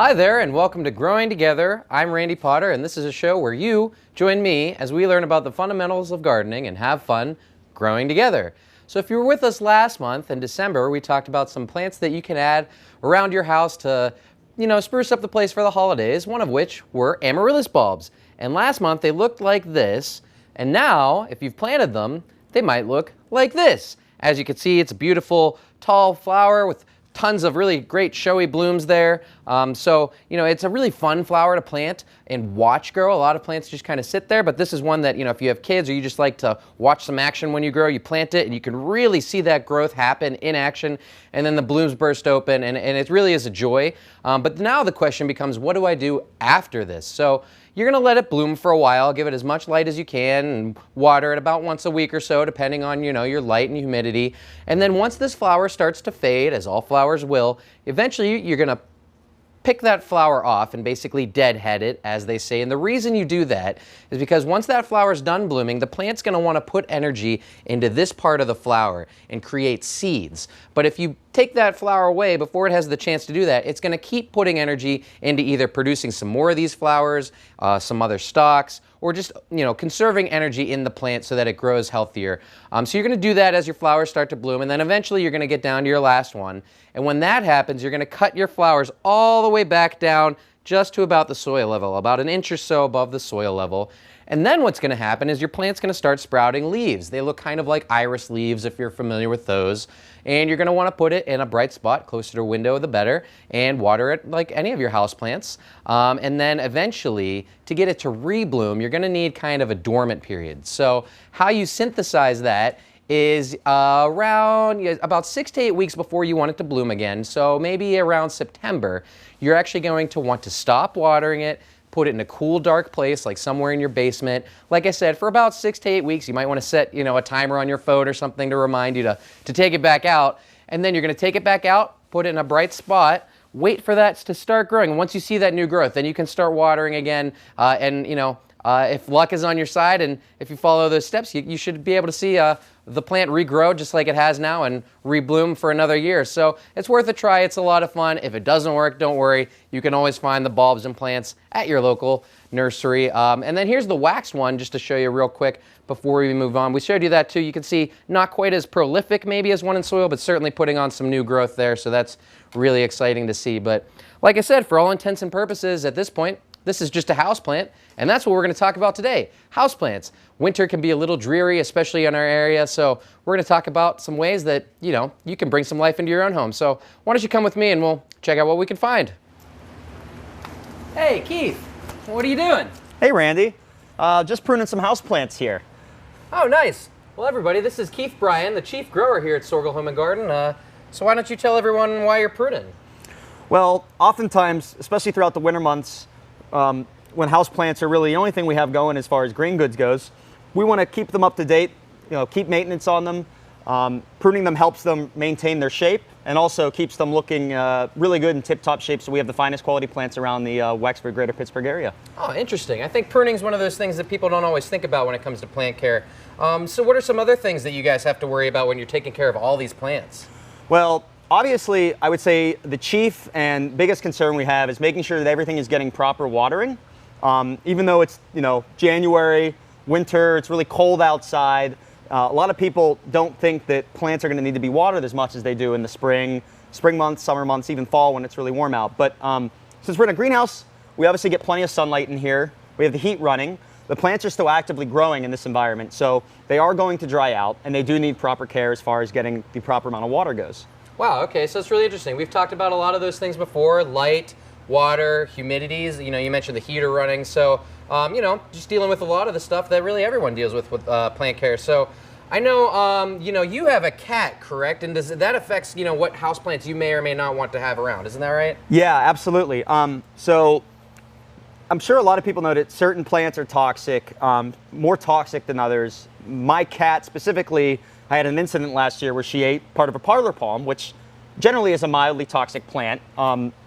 Hi there and welcome to Growing Together. I'm Randy Potter and this is a show where you join me as we learn about the fundamentals of gardening and have fun growing together. So if you were with us last month in December, we talked about some plants that you can add around your house to, spruce up the place for the holidays, one of which were amaryllis bulbs. And last month they looked like this, and now if you've planted them, they might look like this. As you can see, it's a beautiful tall flower with tons of really great showy blooms there. It's a really fun flower to plant and watch grow. A lot of plants just kind of sit there, but this is one that, if you have kids or you just like to watch some action when you grow, you plant it and you can really see that growth happen in action, and then the blooms burst open, and it really is a joy. But now the question becomes, what do I do after this? So you're going to let it bloom for a while, give it as much light as you can, and water it about once a week or so, depending on, your light and humidity. And then once this flower starts to fade, as all flowers will, eventually you're going to pick that flower off and basically deadhead it, as they say. And the reason you do that is because once that flower is done blooming, the plant's going to want to put energy into this part of the flower and create seeds. But if you take that flower away before it has the chance to do that, it's going to keep putting energy into either producing some more of these flowers, some other stalks, or just conserving energy in the plant so that it grows healthier. So you're going to do that as your flowers start to bloom, and then eventually you're going to get down to your last one. And when that happens, you're going to cut your flowers all the way back down just to about the soil level, about an inch or so above the soil level. And then what's going to happen is your plant's going to start sprouting leaves. They look kind of like iris leaves if you're familiar with those. And you're going to want to put it in a bright spot, closer to a window the better, and water it like any of your houseplants. And then eventually, to get it to rebloom, you're going to need kind of a dormant period. So how you synthesize that is around about 6 to 8 weeks before you want it to bloom again. So maybe around September, you're actually going to want to stop watering it, put it in a cool, dark place, like somewhere in your basement. Like I said, for about 6 to 8 weeks, you might want to set, a timer on your phone or something to remind you to take it back out. And then you're going to take it back out, put it in a bright spot, wait for that to start growing. And once you see that new growth, then you can start watering again. If luck is on your side and if you follow those steps, you should be able to see the plant regrow just like it has now and rebloom for another year. So it's worth a try. It's a lot of fun. If it doesn't work, don't worry. You can always find the bulbs and plants at your local nursery. And then here's the waxed one, just to show you real quick before we move on. We showed you that too. You can see not quite as prolific maybe as one in soil, but certainly putting on some new growth there. So that's really exciting to see. But like I said, for all intents and purposes at this point, this is just a houseplant, and that's what we're going to talk about today, houseplants. Winter can be a little dreary, especially in our area, so we're going to talk about some ways that, you can bring some life into your own home. So why don't you come with me and we'll check out what we can find. Hey, Keith, what are you doing? Hey, Randy. Just pruning some houseplants here. Oh, nice. Well, everybody, this is Keith Bryan, the chief grower here at Soergel Home and Garden. So why don't you tell everyone why you're pruning? Well, oftentimes, especially throughout the winter months, when houseplants are really the only thing we have going as far as green goods goes, we want to keep them up to date, keep maintenance on them. Pruning them helps them maintain their shape and also keeps them looking really good in tip-top shape, so we have the finest quality plants around the Wexford, greater Pittsburgh area. Oh, interesting. I think pruning is one of those things that people don't always think about when it comes to plant care. So what are some other things that you guys have to worry about when you're taking care of all these plants? Well, obviously, I would say the chief and biggest concern we have is making sure that everything is getting proper watering. Even though it's, January, winter, it's really cold outside, a lot of people don't think that plants are going to need to be watered as much as they do in the spring months, summer months, even fall when it's really warm out. But since we're in a greenhouse, we obviously get plenty of sunlight in here. We have the heat running. The plants are still actively growing in this environment, so they are going to dry out, and they do need proper care as far as getting the proper amount of water goes. Wow, okay, so it's really interesting. We've talked about a lot of those things before, light, water, humidities, you mentioned the heater running, so, just dealing with a lot of the stuff that really everyone deals with plant care. So I know, you have a cat, correct? And that affects, what houseplants you may or may not want to have around, isn't that right? Yeah, absolutely. So I'm sure a lot of people know that certain plants are toxic, more toxic than others. My cat specifically, I had an incident last year where she ate part of a parlor palm, which generally is a mildly toxic plant,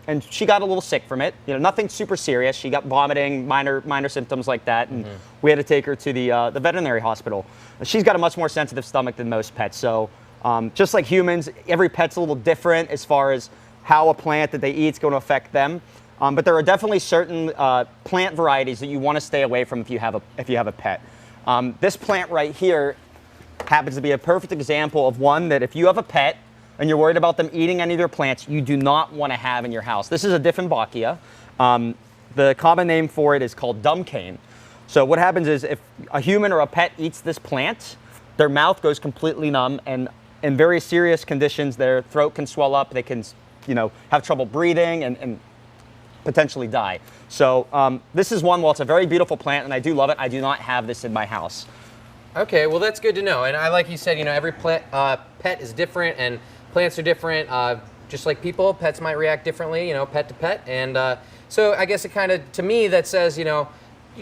and she got a little sick from it. Nothing super serious. She got vomiting, minor symptoms like that, and we had to take her to the veterinary hospital. She's got a much more sensitive stomach than most pets, so just like humans, every pet's a little different as far as how a plant that they eat is going to affect them. But there are definitely certain plant varieties that you want to stay away from if you have a pet. This plant right here happens to be a perfect example of one that if you have a pet and you're worried about them eating any of their plants, you do not want to have in your house. This is a Dieffenbachia. The common name for it is called dumb cane. So what happens is if a human or a pet eats this plant, their mouth goes completely numb, and in very serious conditions, their throat can swell up. They can, have trouble breathing and potentially die. So this is one, while it's a very beautiful plant and I do love it, I do not have this in my house. Okay, well that's good to know. And I, like you said, every pet is different and plants are different. Just like people, pets might react differently, pet to pet. And so I guess it kind of, to me, that says, you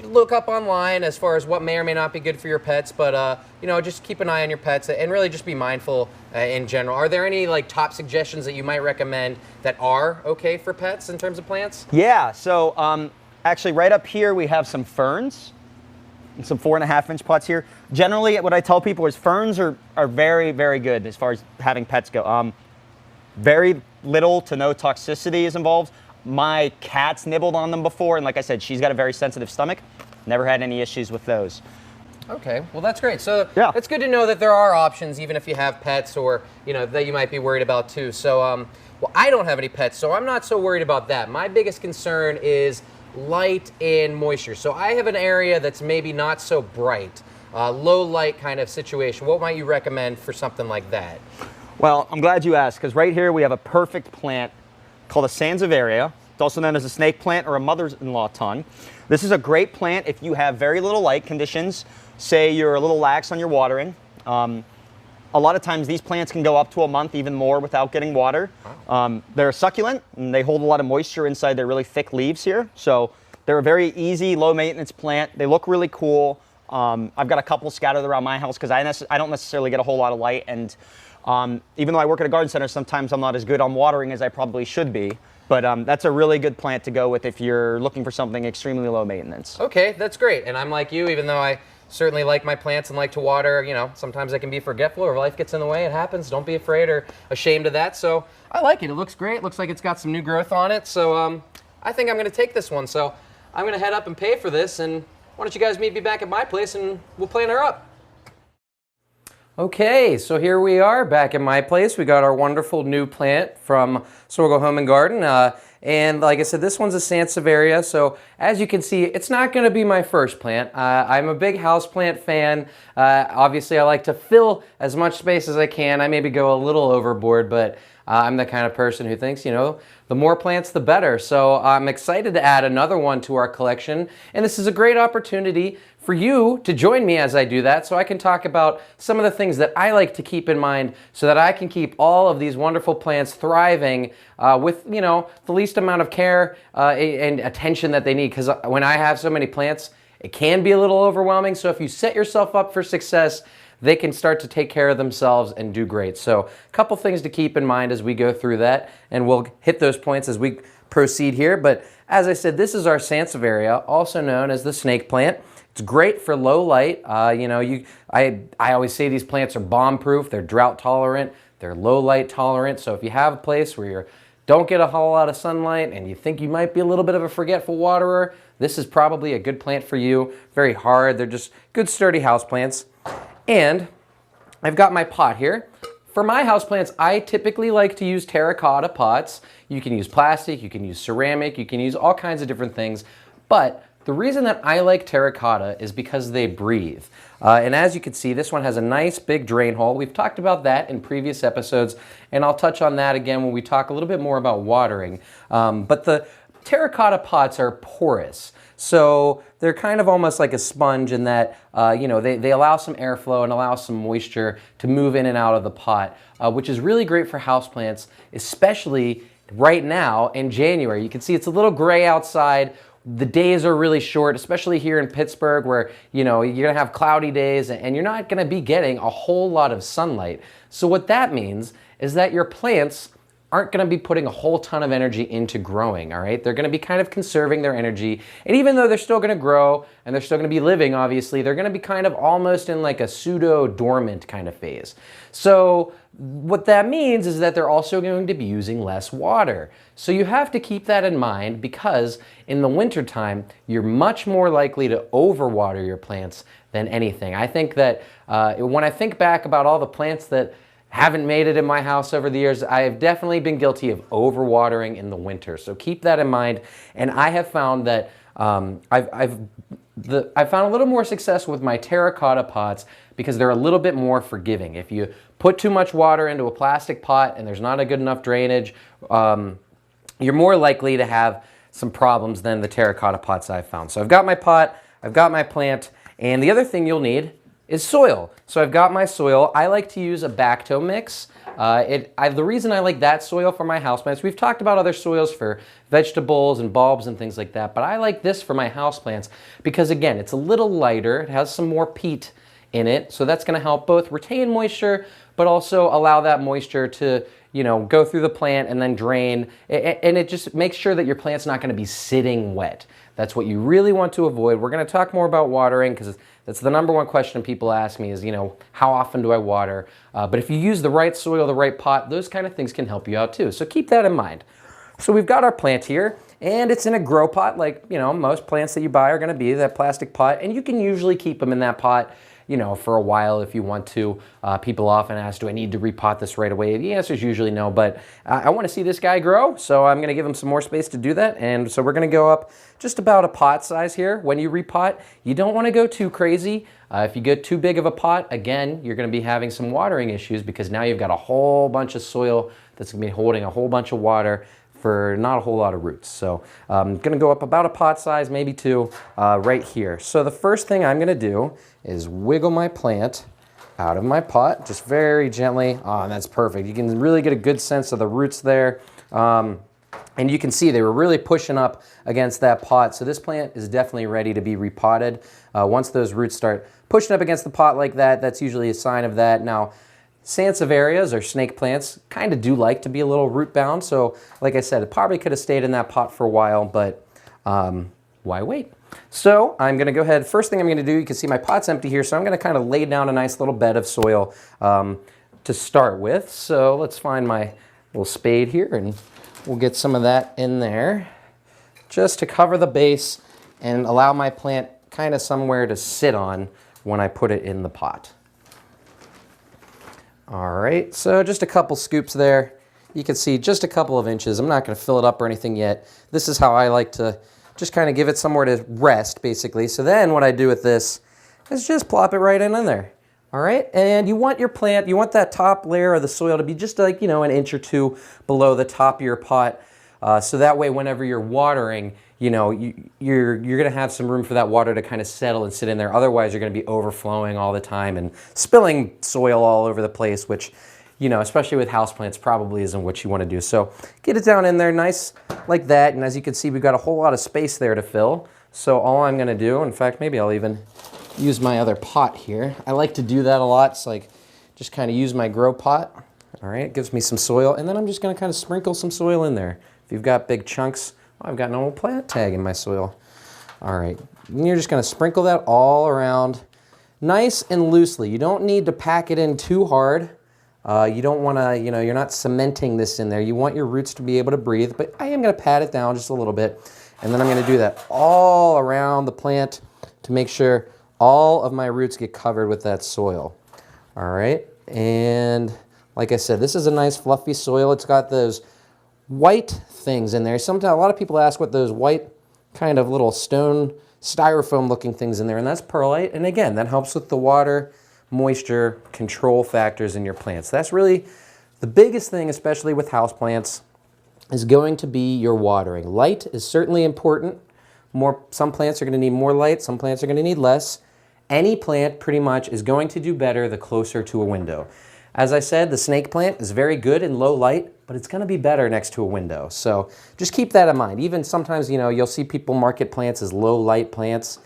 look up online as far as what may or may not be good for your pets, but just keep an eye on your pets and really just be mindful in general. Are there any top suggestions that you might recommend that are okay for pets in terms of plants? Yeah, so actually right up here we have some ferns and some 4.5-inch pots here. Generally, what I tell people is ferns are very, very good as far as having pets go. Very little to no toxicity is involved. My cat's nibbled on them before, and like I said, she's got a very sensitive stomach. Never had any issues with those. Okay, well that's great. So yeah, it's good to know that there are options even if you have pets or that you might be worried about too. So well, I don't have any pets, so I'm not so worried about that. My biggest concern is light and moisture. So I have an area that's maybe not so bright, low light kind of situation. What might you recommend for something like that? Well, I'm glad you asked, because right here we have a perfect plant called a Sansevieria. It's also known as a snake plant or a mother-in-law tongue. This is a great plant if you have very little light conditions. Say you're a little lax on your watering. A lot of times these plants can go up to a month, even more, without getting water. They're a succulent, and they hold a lot of moisture inside their really thick leaves here. So they're a very easy, low-maintenance plant. They look really cool. I've got a couple scattered around my house because I don't necessarily get a whole lot of light, and even though I work at a garden center, sometimes I'm not as good on watering as I probably should be. But that's a really good plant to go with if you're looking for something extremely low maintenance. Okay, that's great. And I'm like you, even though I certainly like my plants and like to water, sometimes I can be forgetful or life gets in the way. It happens. Don't be afraid or ashamed of that. So I like it. It looks great. It looks like it's got some new growth on it. So I think I'm going to take this one. So I'm going to head up and pay for this. And why don't you guys meet me back at my place and we'll plant her up. Okay, so here we are back at my place. We got our wonderful new plant from Soergel Home and Garden. And like I said, this one's a Sansevieria. So as you can see, it's not going to be my first plant. I'm a big houseplant fan. Obviously, I like to fill as much space as I can. I maybe go a little overboard, but I'm the kind of person who thinks, the more plants, the better. So I'm excited to add another one to our collection. And this is a great opportunity for you to join me as I do that, so I can talk about some of the things that I like to keep in mind so that I can keep all of these wonderful plants thriving with, the least amount of care and attention that they need. Because when I have so many plants, it can be a little overwhelming. So if you set yourself up for success, they can start to take care of themselves and do great. So a couple things to keep in mind as we go through that, and we'll hit those points as we proceed here. But as I said, this is our Sansevieria, also known as the snake plant. It's great for low light. I always say these plants are bomb-proof. They're drought tolerant. They're low light tolerant. So if you have a place where you don't get a whole lot of sunlight and you think you might be a little bit of a forgetful waterer, this is probably a good plant for you. Very hard. They're just good sturdy house plants. And I've got my pot here. For my houseplants, I typically like to use terracotta pots. You can use plastic, you can use ceramic, you can use all kinds of different things. But the reason that I like terracotta is because they breathe. And as you can see, this one has a nice big drain hole. We've talked about that in previous episodes, and I'll touch on that again when we talk a little bit more about watering. But the terracotta pots are porous. So they're kind of almost like a sponge in that, they allow some airflow and allow some moisture to move in and out of the pot, which is really great for houseplants, especially right now in January. You can see it's a little gray outside. The days are really short, especially here in Pittsburgh where, you're gonna have cloudy days and you're not gonna be getting a whole lot of sunlight. So what that means is that your plants aren't going to be putting a whole ton of energy into growing, all right? They're going to be kind of conserving their energy. And even though they're still going to grow and they're still going to be living, obviously, they're going to be kind of almost in like a pseudo-dormant kind of phase. So what that means is that they're also going to be using less water. So you have to keep that in mind, because in the wintertime, you're much more likely to overwater your plants than anything. I think that when I think back about all the plants that haven't made it in my house over the years, I have definitely been guilty of overwatering in the winter. So keep that in mind. And I have found that I've found a little more success with my terracotta pots because they're a little bit more forgiving. If you put too much water into a plastic pot and there's not a good enough drainage, you're more likely to have some problems than the terracotta pots I've found. So I've got my pot, I've got my plant, and the other thing you'll need is soil. So I've got my soil. I like to use a Bacto mix. The reason I like that soil for my houseplants, we've talked about other soils for vegetables and bulbs and things like that, but I like this for my houseplants because, again, it's a little lighter. It has some more peat in it, so that's going to help both retain moisture, but also allow that moisture to, you know, go through the plant and then drain. And it just makes sure that your plant's not going to be sitting wet. That's what you really want to avoid. We're going to talk more about watering because that's the number one question people ask me is, you know, how often do I water? But if you use the right soil, the right pot, those kind of things can help you out too. So keep that in mind. So we've got our plant here, and it's in a grow pot, like, you know, most plants that you buy are going to be, that plastic pot, and you can usually keep them in that pot, you know, for a while if you want to. People often ask, do I need to repot this right away? The answer is usually no, but I want to see this guy grow, so I'm going to give him some more space to do that. And so we're going to go up just about a pot size here. When you repot, you don't want to go too crazy. If you get too big of a pot, again, you're going to be having some watering issues because now you've got a whole bunch of soil that's going to be holding a whole bunch of water for not a whole lot of roots. So I'm going to go up about a pot size, maybe two, right here. So the first thing I'm going to do is wiggle my plant out of my pot, just very gently. Oh, and that's perfect. You can really get a good sense of the roots there. And you can see they were really pushing up against that pot. So this plant is definitely ready to be repotted. Once those roots start pushing up against the pot like that, that's usually a sign of that. Now, Sansevierias or snake plants kind of do like to be a little root bound. So like I said, it probably could have stayed in that pot for a while, but why wait? So I'm going to go ahead. First thing I'm going to do, you can see my pot's empty here, so I'm going to kind of lay down a nice little bed of soil to start with. So let's find my little spade here and we'll get some of that in there just to cover the base and allow my plant kind of somewhere to sit on when I put it in the pot. All right, so just a couple scoops there. You can see just a couple of inches. I'm not going to fill it up or anything yet. This is how I like to just kind of give it somewhere to rest, basically. So then what I do with this is just plop it right in there. All right, and you want your plant, you want that top layer of the soil to be just like, you know, an inch or two below the top of your pot. So that way, whenever you're watering, you know, you're going to have some room for that water to kind of settle and sit in there. Otherwise, you're going to be overflowing all the time and spilling soil all over the place, which, you know, especially with houseplants, probably isn't what you want to do. So get it down in there nice like that. And as you can see, we've got a whole lot of space there to fill. So all I'm going to do, in fact, maybe I'll even use my other pot here. I like to do that a lot. It's like just kind of use my grow pot. All right, it gives me some soil. And then I'm just going to kind of sprinkle some soil in there. If you've got big chunks, I've got an old plant tag in my soil. All right, and you're just going to sprinkle that all around nice and loosely. You don't need to pack it in too hard. You don't want to, you know, you're not cementing this in there. You want your roots to be able to breathe, but I am going to pat it down just a little bit. And then I'm going to do that all around the plant to make sure all of my roots get covered with that soil. All right, and like I said, this is a nice fluffy soil. It's got those white things in there. Sometimes a lot of people ask what those white kind of little stone styrofoam looking things in there, and that's perlite. And again, that helps with the water, moisture, control factors in your plants. That's really the biggest thing, especially with houseplants, is going to be your watering. Light is certainly important. Some plants are going to need more light, some plants are going to need less. Any plant pretty much is going to do better the closer to a window. As I said, the snake plant is very good in low light, but it's going to be better next to a window. So just keep that in mind. Even sometimes, you know, you'll see people market plants as low light plants.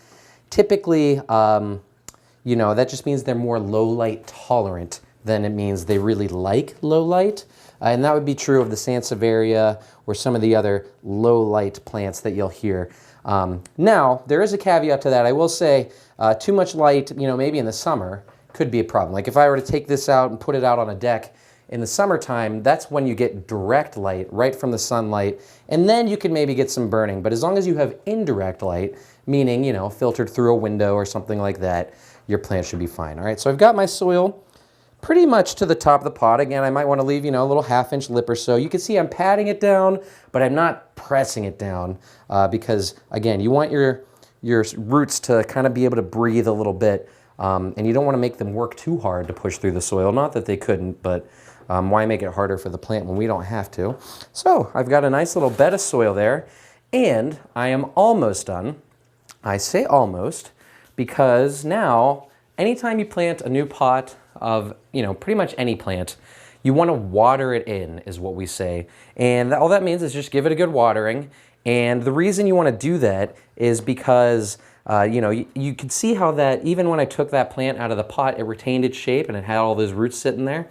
Typically, you know, that just means they're more low light tolerant then it means they really like low light. And that would be true of the Sansevieria or some of the other low light plants that you'll hear. Now, there is a caveat to that. I will say too much light, maybe in the summer could be a problem. Like if I were to take this out and put it out on a deck in the summertime, that's when you get direct light right from the sunlight, and then you can maybe get some burning. But as long as you have indirect light, meaning, filtered through a window or something like that, your plant should be fine. All right, so I've got my soil pretty much to the top of the pot. Again, I might want to leave, a little ½ inch lip or so. You can see I'm patting it down, but I'm not pressing it down because, again, you want your roots to kind of be able to breathe a little bit, and you don't want to make them work too hard to push through the soil. Not that they couldn't, but why make it harder for the plant when we don't have to? So I've got a nice little bed of soil there, and I am almost done. I say almost because now, anytime you plant a new pot of, pretty much any plant, you want to water it in, is what we say. And all that means is just give it a good watering. And the reason you want to do that is because, you can see how that, even when I took that plant out of the pot, it retained its shape and it had all those roots sitting there.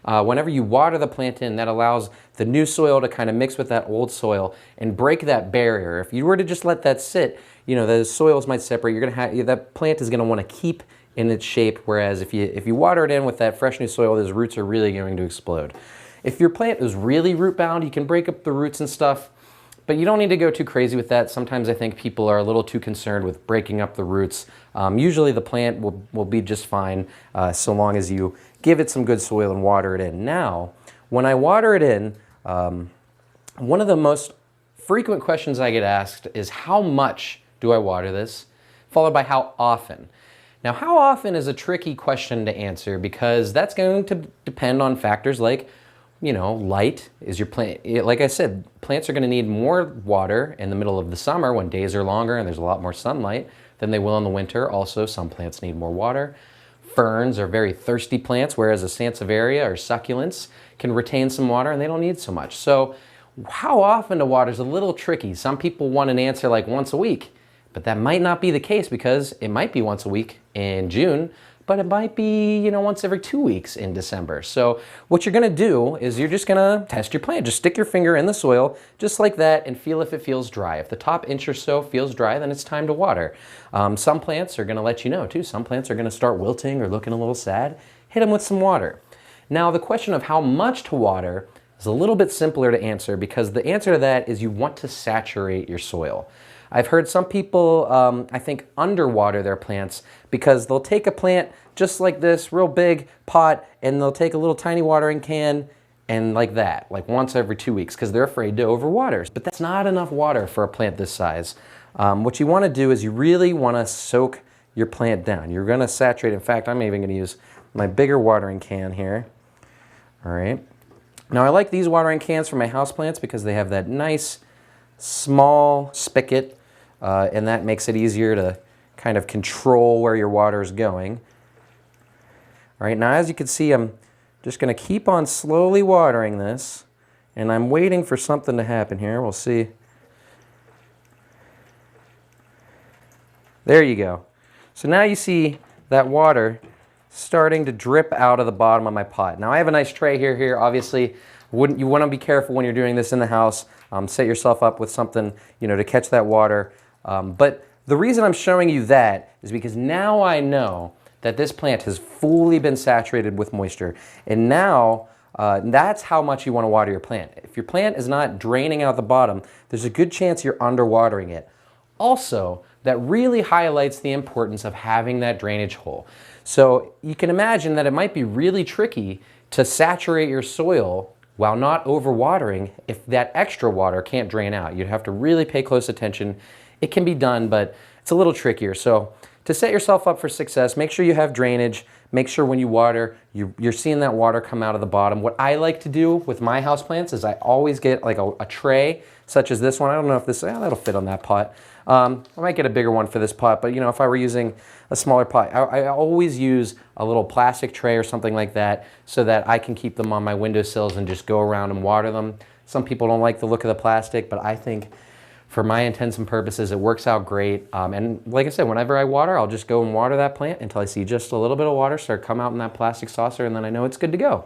Whenever you water the plant in, that allows the new soil to kind of mix with that old soil and break that barrier. If you were to just let that sit, those soils might separate. You're going to have, that plant is going to want to keep in its shape, whereas if you water it in with that fresh new soil, those roots are really going to explode. If your plant is really root bound, you can break up the roots and stuff, but you don't need to go too crazy with that. Sometimes I think people are a little too concerned with breaking up the roots. Usually the plant will be just fine so long as you give it some good soil and water it in. Now, when I water it in, one of the most frequent questions I get asked is how much do I water this, followed by how often. Now, how often is a tricky question to answer because that's going to depend on factors like, light. Is your plant, like I said, plants are going to need more water in the middle of the summer when days are longer and there's a lot more sunlight than they will in the winter. Also, some plants need more water. Ferns are very thirsty plants, whereas a Sansevieria or succulents can retain some water and they don't need so much. So how often to water is a little tricky. Some people want an answer like once a week, but that might not be the case because it might be once a week in June, but it might be, once every 2 weeks in December. So what you're gonna do is you're just gonna test your plant. Just stick your finger in the soil, just like that, and feel if it feels dry. If the top inch or so feels dry, then it's time to water. Some plants are gonna let you know too. Some plants are gonna start wilting or looking a little sad. Hit them with some water. Now the question of how much to water is a little bit simpler to answer because the answer to that is you want to saturate your soil. I've heard some people, I think, underwater their plants because they'll take a plant just like this, real big pot, and they'll take a little tiny watering can and like that, like once every 2 weeks because they're afraid to overwater. But that's not enough water for a plant this size. What you want to do is you really want to soak your plant down. You're going to saturate. In fact, I'm even going to use my bigger watering can here. All right. Now, I like these watering cans for my houseplants because they have that nice small spigot. And that makes it easier to kind of control where your water is going. All right, now as you can see, I'm just going to keep on slowly watering this, and I'm waiting for something to happen here. We'll see. There you go. So now you see that water starting to drip out of the bottom of my pot. Now I have a nice tray here. Obviously, you want to be careful when you're doing this in the house. Set yourself up with something, to catch that water. But the reason I'm showing you that is because now I know that this plant has fully been saturated with moisture. And now that's how much you want to water your plant. If your plant is not draining out the bottom, there's a good chance you're underwatering it. Also, that really highlights the importance of having that drainage hole. So you can imagine that it might be really tricky to saturate your soil while not overwatering if that extra water can't drain out. You'd have to really pay close attention. It can be done, but it's a little trickier. So to set yourself up for success, make sure you have drainage. Make sure when you water, you're seeing that water come out of the bottom. What I like to do with my houseplants is I always get like a tray, such as this one. I don't know if this, that'll fit on that pot. I might get a bigger one for this pot, but if I were using a smaller pot, I always use a little plastic tray or something like that so that I can keep them on my windowsills and just go around and water them. Some people don't like the look of the plastic, but I think for my intents and purposes, it works out great. And like I said, whenever I water, I'll just go and water that plant until I see just a little bit of water start come out in that plastic saucer, and then I know it's good to go.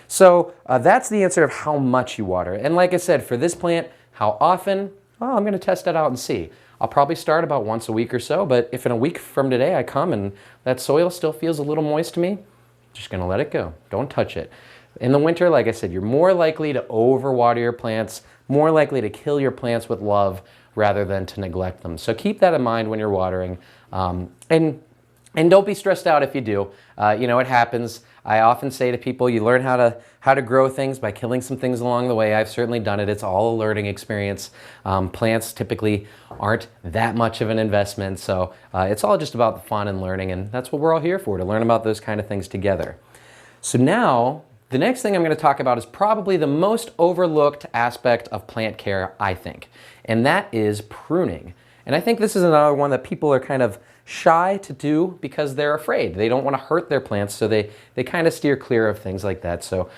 So that's the answer of how much you water. And like I said, for this plant, how often? Well, I'm going to test it out and see. I'll probably start about once a week or so, but if in a week from today I come and that soil still feels a little moist to me, I'm just going to let it go. Don't touch it. In the winter, like I said, you're more likely to overwater your plants, more likely to kill your plants with love rather than to neglect them. So keep that in mind when you're watering. And don't be stressed out if you do. You know, it happens. I often say to people, you learn how to grow things by killing some things along the way. I've certainly done it. It's all a learning experience. Plants typically aren't that much of an investment, so it's all just about the fun and learning, and that's what we're all here for, to learn about those kind of things together. So now, the next thing I'm going to talk about is probably the most overlooked aspect of plant care, I think, and that is pruning. And I think this is another one that people are kind of shy to do because they're afraid. They don't want to hurt their plants, so they kind of steer clear of things like that. So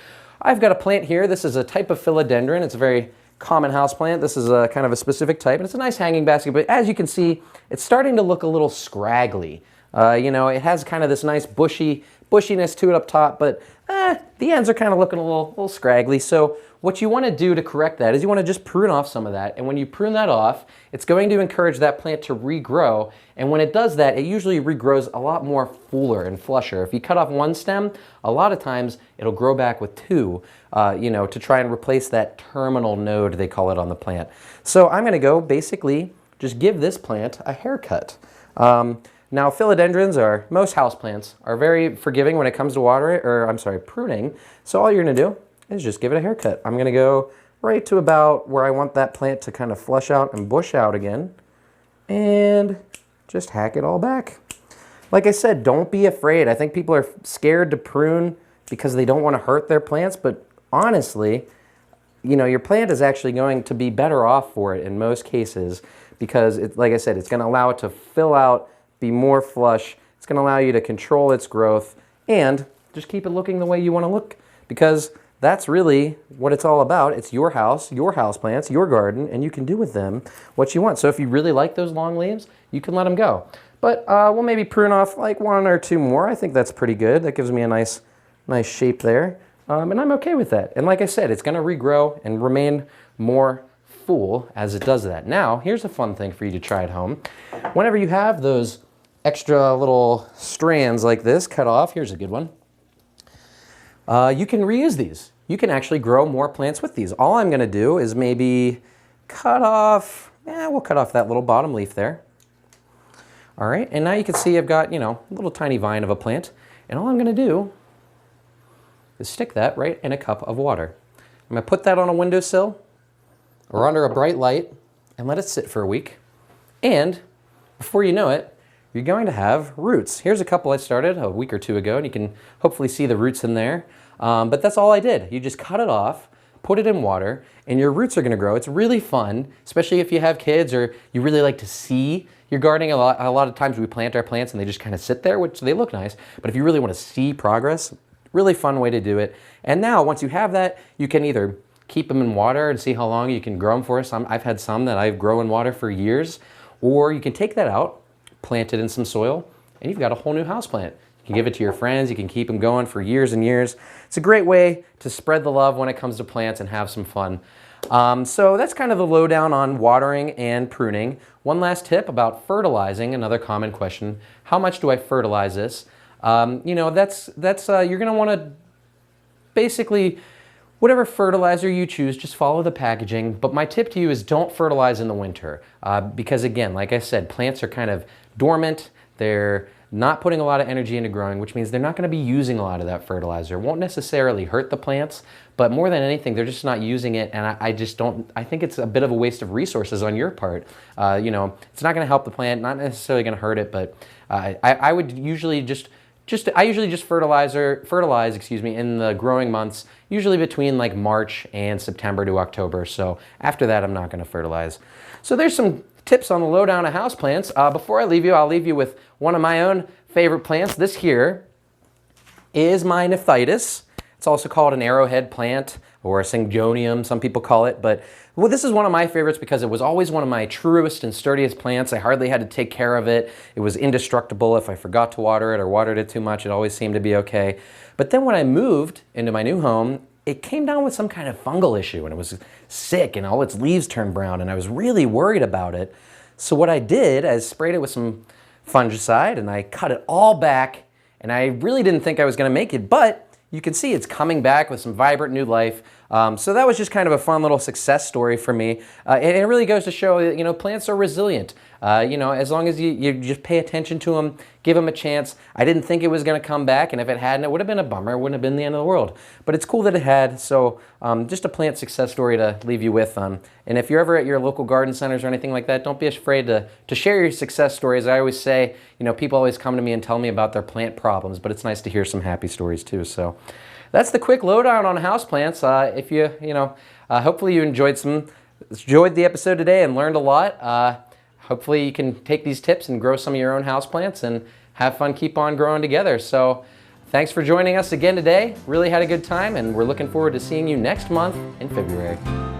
I've got a plant here. This is a type of philodendron. It's a very common house plant. This is a kind of a specific type, and it's a nice hanging basket, but as you can see, it's starting to look a little scraggly. You know, it has kind of this nice bushiness to it up top, but the ends are kind of looking a little scraggly. So what you want to do to correct that is you want to just prune off some of that, and when you prune that off, it's going to encourage that plant to regrow, and when it does that, it usually regrows a lot more fuller and flusher. If you cut off one stem, a lot of times it'll grow back with two, you know, to try and replace that terminal node, they call it on the plant. So I'm going to go basically just give this plant a haircut. Now, philodendrons, most houseplants, are very forgiving when it comes to pruning. So all you're going to do is just give it a haircut. I'm going to go right to about where I want that plant to kind of flush out and bush out again, and just hack it all back. Like I said, don't be afraid. I think people are scared to prune because they don't want to hurt their plants, but honestly, you know, your plant is actually going to be better off for it in most cases because, like I said, it's going to allow it to fill out, be more flush. It's going to allow you to control its growth and just keep it looking the way you want to look, because that's really what it's all about. It's your house, your houseplants, your garden, and you can do with them what you want. So if you really like those long leaves, you can let them go. But we'll maybe prune off like one or two more. I think that's pretty good. That gives me a nice shape there. And I'm okay with that. And like I said, it's going to regrow and remain more full as it does that. Now, here's a fun thing for you to try at home. Whenever you have those extra little strands like this cut off, here's a good one. You can reuse these. You can actually grow more plants with these. All I'm going to do is maybe cut off, we'll cut off that little bottom leaf there. All right, and now you can see I've got, you know, a little tiny vine of a plant, and all I'm going to do is stick that right in a cup of water. I'm going to put that on a windowsill or under a bright light and let it sit for a week. And before you know it, you're going to have roots. Here's a couple I started a week or two ago, and you can hopefully see the roots in there. But that's all I did. You just cut it off, put it in water, and your roots are going to grow. It's really fun, especially if you have kids or you really like to see your gardening. A lot of times we plant our plants and they just kind of sit there, which they look nice. But if you really want to see progress, really fun way to do it. And now, once you have that, you can either keep them in water and see how long you can grow them for. I've had some that I've grown in water for years, or you can take that out, plant it in some soil, and you've got a whole new houseplant. You can give it to your friends. You can keep them going for years and years. It's a great way to spread the love when it comes to plants and have some fun. So that's kind of the lowdown on watering and pruning. One last tip about fertilizing, another common question. How much do I fertilize this? You know, you're going to want to basically, whatever fertilizer you choose, just follow the packaging. But my tip to you is don't fertilize in the winter. Because again, like I said, plants are kind of dormant. They're not putting a lot of energy into growing, which means they're not going to be using a lot of that fertilizer. It won't necessarily hurt the plants, but more than anything, they're just not using it, and I think it's a bit of a waste of resources on your part. You know, it's not going to help the plant, not necessarily going to hurt it, but I would usually just fertilize in the growing months, usually between like March and September to October. So after that, I'm not going to fertilize. So there's some tips on the lowdown of houseplants. Before I leave you, I'll leave you with one of my own favorite plants. This here is my Nephitis. It's also called an arrowhead plant, or a syngonium, some people call it. But well, this is one of my favorites because it was always one of my truest and sturdiest plants. I hardly had to take care of it. It was indestructible. If I forgot to water it or watered it too much, it always seemed to be okay. But then when I moved into my new home, it came down with some kind of fungal issue, and it was sick, and all its leaves turned brown, and I was really worried about it. So what I did, I sprayed it with some fungicide, and I cut it all back, and I really didn't think I was going to make it, but you can see it's coming back with some vibrant new life. So that was just kind of a fun little success story for me. And it really goes to show that, you know, plants are resilient. You know, as long as you just pay attention to them, give them a chance. I didn't think it was going to come back, and if it hadn't, it would have been a bummer. It wouldn't have been the end of the world. But it's cool that it had. So just a plant success story to leave you with. And if you're ever at your local garden centers or anything like that, don't be afraid to share your success stories. I always say, you know, people always come to me and tell me about their plant problems, but it's nice to hear some happy stories too. So that's the quick lowdown on houseplants. If you know, hopefully you enjoyed the episode today and learned a lot. Hopefully you can take these tips and grow some of your own houseplants and have fun, keep on growing together. So thanks for joining us again today. Really had a good time, and we're looking forward to seeing you next month in February.